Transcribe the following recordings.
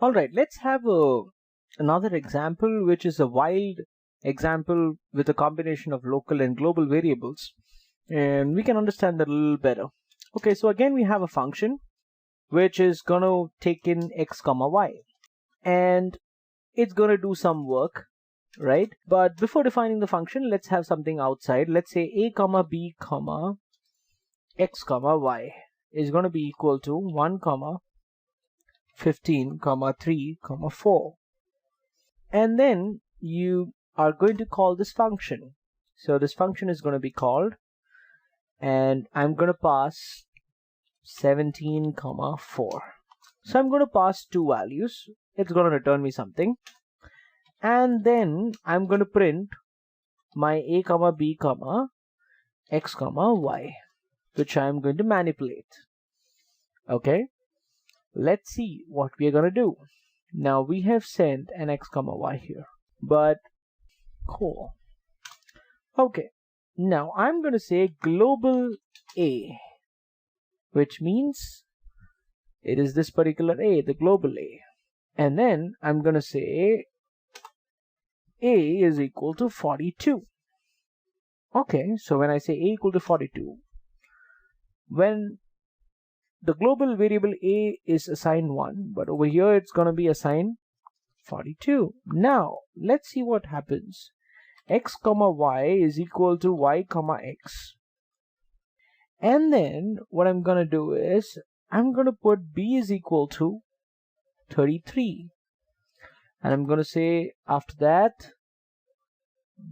All right, let's have another example, which is a wild example with a combination of local and global variables, and we can understand that a little better. Okay, so again we have a function which is going to take in x comma y, and it's going to do some work, right? But before defining the function, let's have something outside. Let's say a comma b comma x comma y is going to be equal to 1 comma 15 comma 3 comma 4, and then you are going to call this function. So this function is going to be called, and I'm going to pass 17 comma 4. So I'm going to pass two values. It's going to return me something, and then I'm going to print my a comma b comma x comma y, which I'm going to manipulate. Okay, let's see what we are going to do. Now we have sent an x comma y here, but cool. Okay, now I'm going to say global a, which means it is this particular a, the global a. And then I'm going to say a is equal to 42. Okay, so when I say a equal to 42, when the global variable a is assigned 1, but over here it's going to be assigned 42. Now let's see what happens. X comma y is equal to y comma x, and then what I'm going to do is I'm going to put b is equal to 33, and I'm going to say after that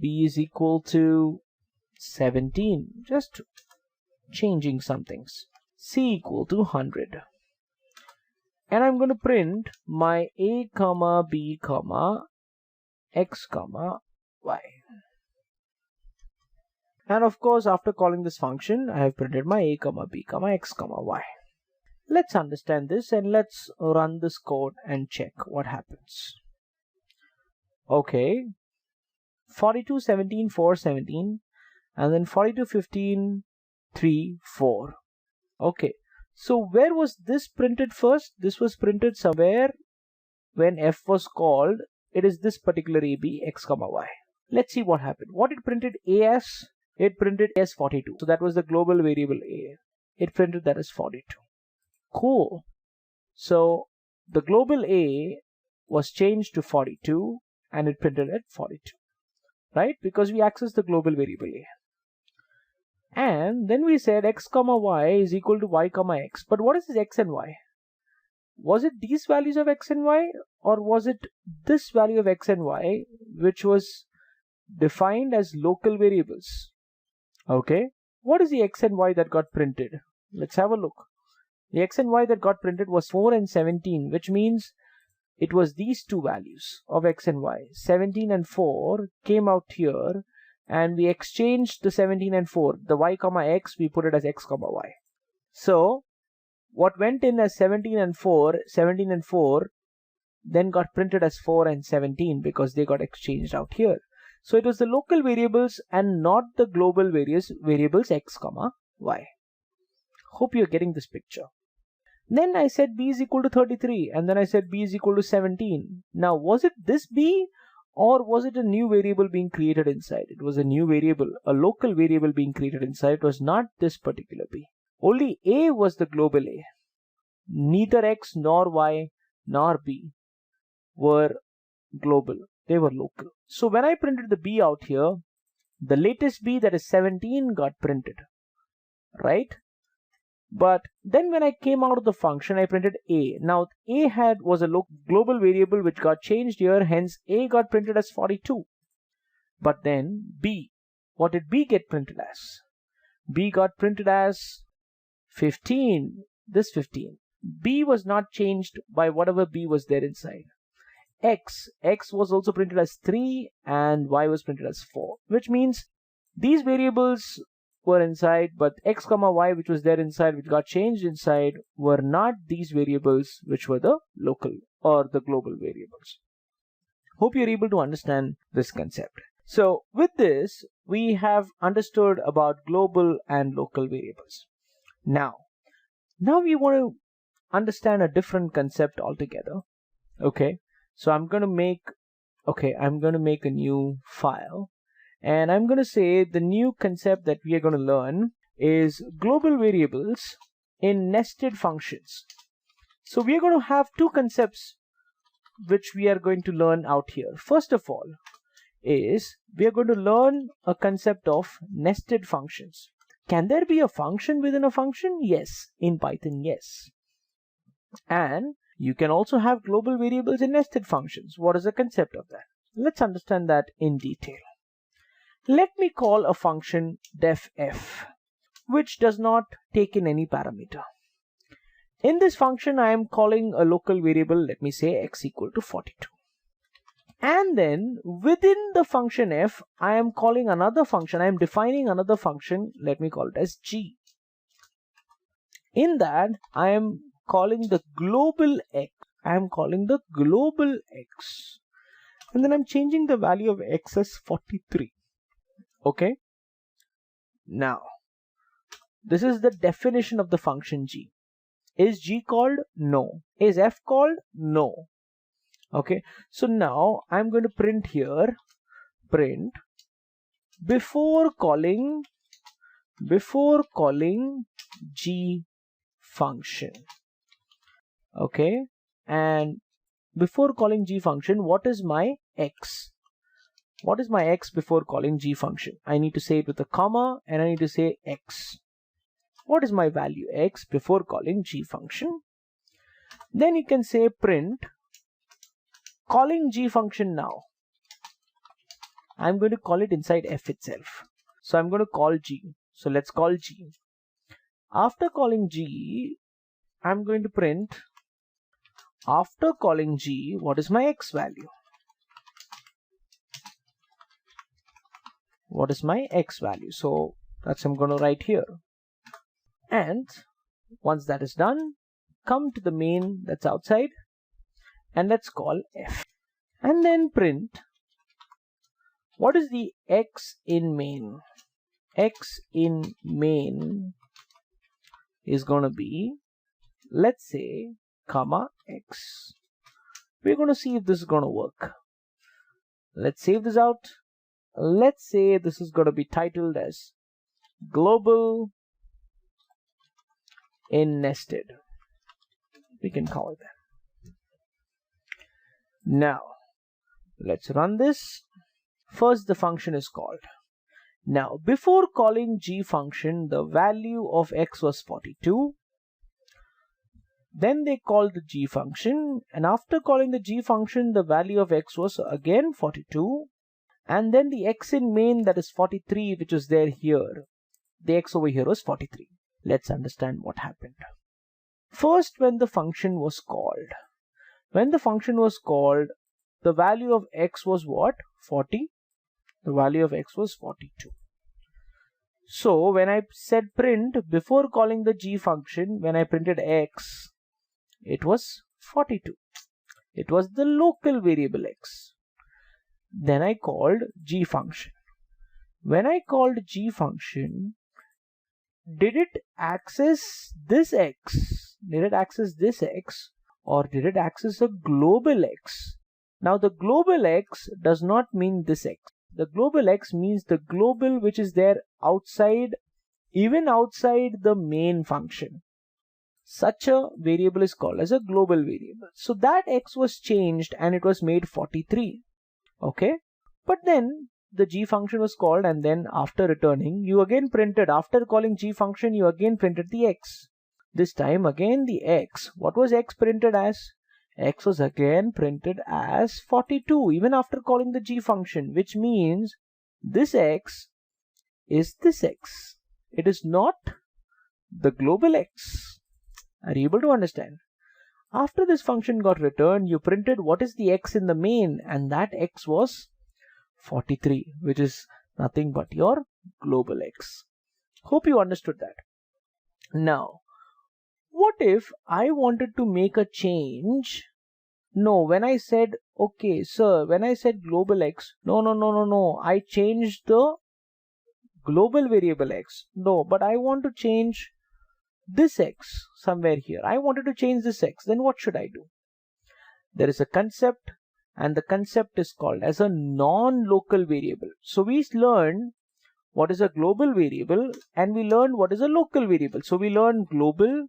b is equal to 17, just changing some things. C equal to 100, and I'm going to print my a comma b comma x comma y. And of course, after calling this function, I have printed my a comma b comma x comma y. Let's understand this and let's run this code and check what happens. Okay, 42 17 4 17, and then 42 15 3 4. Okay, so where was this printed first? This was printed somewhere when f was called. It is this particular a b x comma y. Let's see what happened. What it printed a as? It printed as 42. So that was the global variable a. It printed that as 42. Cool. So the global a was changed to 42 and it printed at 42, right? Because we accessed the global variable a. And then we said x comma y is equal to y comma x. But what is this x and y? Was it these values of x and y, or was it this value of x and y which was defined as local variables? Okay, what is the x and y that got printed? Let's have a look. The x and y that got printed was 4 and 17, which means it was these two values of x and y. 17 and 4 came out here, and we exchanged the 17 and 4. The y comma x, we put it as x comma y. So what went in as 17 and 4 then got printed as 4 and 17 because they got exchanged out here. So it was the local variables and not the global variables x comma y. Hope you're getting this picture. Then I said b is equal to 33, and then I said b is equal to 17. Now was it this b, or was it a new variable being created inside? It was a new variable, a local variable being created inside. It was not this particular b. Only a was the global a. Neither x nor y nor b were global. They were local. So when I printed the b out here, the latest b, that is 17, got printed, right? But then when I came out of the function, I printed a. Now a was a global variable which got changed here, hence a got printed as 42. But then b, what did b get printed as? B got printed as 15, this 15. B was not changed by whatever b was there inside. X was also printed as 3 and y was printed as 4, which means these variables were inside, but x comma y, which was there inside, which got changed inside, were not these variables which were the local or the global variables. Hope you're able to understand this concept. So with this, we have understood about global and local variables. Now we want to understand a different concept altogether, Okay, so I'm going to make a new file, and I'm going to say the new concept that we are going to learn is global variables in nested functions. So we are going to have two concepts which we are going to learn out here. First of all is we are going to learn a concept of nested functions. Can there be a function within a function? Yes, in Python, yes. And you can also have global variables in nested functions. What is the concept of that? Let's understand that in detail. Let me call a function def(f), which does not take in any parameter. In this function, I am calling a local variable, let me say x equal to 42. And then within the function f, I am calling another function, I am defining another function, let me call it as g. In that, I am calling the global x. And then I'm changing the value of x as 43. Okay. Now, this is the definition of the function g. Is g called? No. Is f called? No. Okay. So now I'm going to print here, print before calling g function. Okay. And before calling g function, what is my x? What is my x before calling g function? I need to say it with a comma, and I need to say x. What is my value x before calling g function? Then you can say print calling g function now. I'm going to call it inside f itself. So I'm going to call g. So let's call g. After calling g, I'm going to print after calling g, what is my x value? What is my x value? So that's what I'm going to write here. And once that is done, come to the main that's outside and let's call f. And then print what is the x in main? X in main is going to be, let's say, comma x. We're going to see if this is going to work. Let's save this out. Let's say this is going to be titled as global in nested. We can call it that. Now, let's run this. First, the function is called. Now, before calling g function, the value of x was 42. Then they called the g function, and after calling the g function, the value of x was again 42. And then the x in main, that is 43, which was there here. The x over here was 43. Let's understand what happened. First, when the function was called, the value of x was what? 40. The value of x was 42. So when I said print before calling the g function, when I printed x, it was 42. It was the local variable x. Then I called g function. When I called g function, did it access this x? Did it access this x, or did it access a global x? Now the global x does not mean this x. The global x means the global which is there outside, even outside the main function. Such a variable is called as a global variable. So that x was changed and it was made 43. Okay, but then the g function was called, and then after returning, you again printed, after calling g function, you again printed the x. This time again the x. What was x printed as? X was again printed as 42, even after calling the g function, which means this x is this x. It is not the global x. Are you able to understand? After this function got returned, you printed what is the x in the main, and that x was 43, which is nothing but your global x. Hope you understood that. Now, what if I wanted to make a change? No, when I said, okay, sir, when I said global x, no, I changed the global variable x. No, but I want to change this x somewhere here. I wanted to change this x. Then what should I do? there is a concept, and the concept is called as a non-local variable. So we learned what is a global variable and we learned what is a local variable. So we learned global,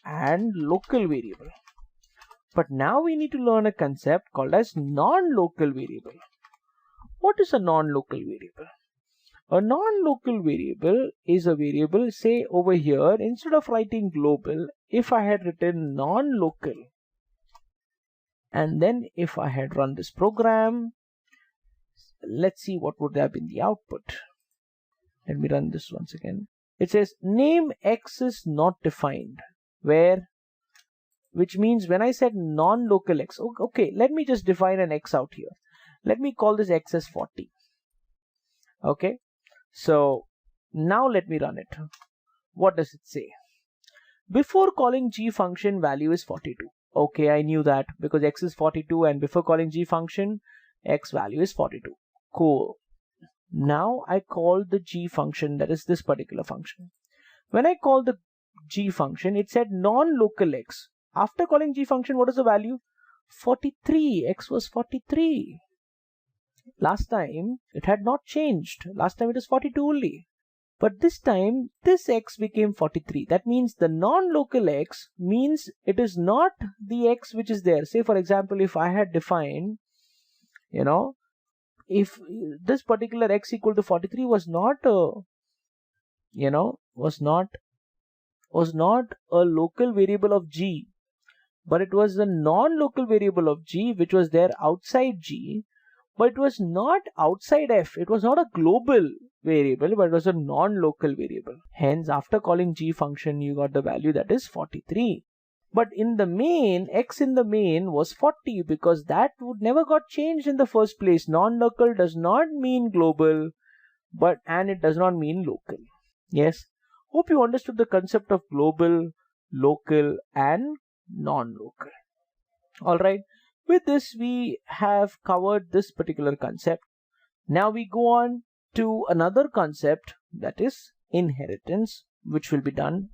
and local variable. But now we need to learn a concept called as non-local variable. What is a non-local variable? A non-local variable is a variable, say over here, instead of writing global, if I had written non-local, and then if I had run this program, let's see what would have been the output. Let me run this once again. It says name x is not defined, which means when I said non-local x, okay, let me just define an x out here. Let me call this x as 40. Okay, so now let me run it. What does it say? Before calling g function, value is 42. Okay, I knew that because x is 42 and before calling g function, x value is 42. Cool. Now I call the g function, that is this particular function. When I call the g function, it said non-local x. After calling g function, what is the value? 43. X was 43. Last time it had not changed. Last time it was 42 only. But this time this x became 43. That means the non-local x means it is not the x which is there. Say for example, if I had defined, if this particular x equal to 43 was not a local variable of g, but it was a non-local variable of g which was there outside g, but it was not outside f. It was not a global variable, but it was a non-local variable. Hence, after calling g function, you got the value that is 43. But in the main, x in the main was 40 because that would never got changed in the first place. Non-local does not mean global, and it does not mean local. Yes. Hope you understood the concept of global, local, and non-local. Alright. With this, we have covered this particular concept. Now we go on to another concept, that is inheritance, which will be done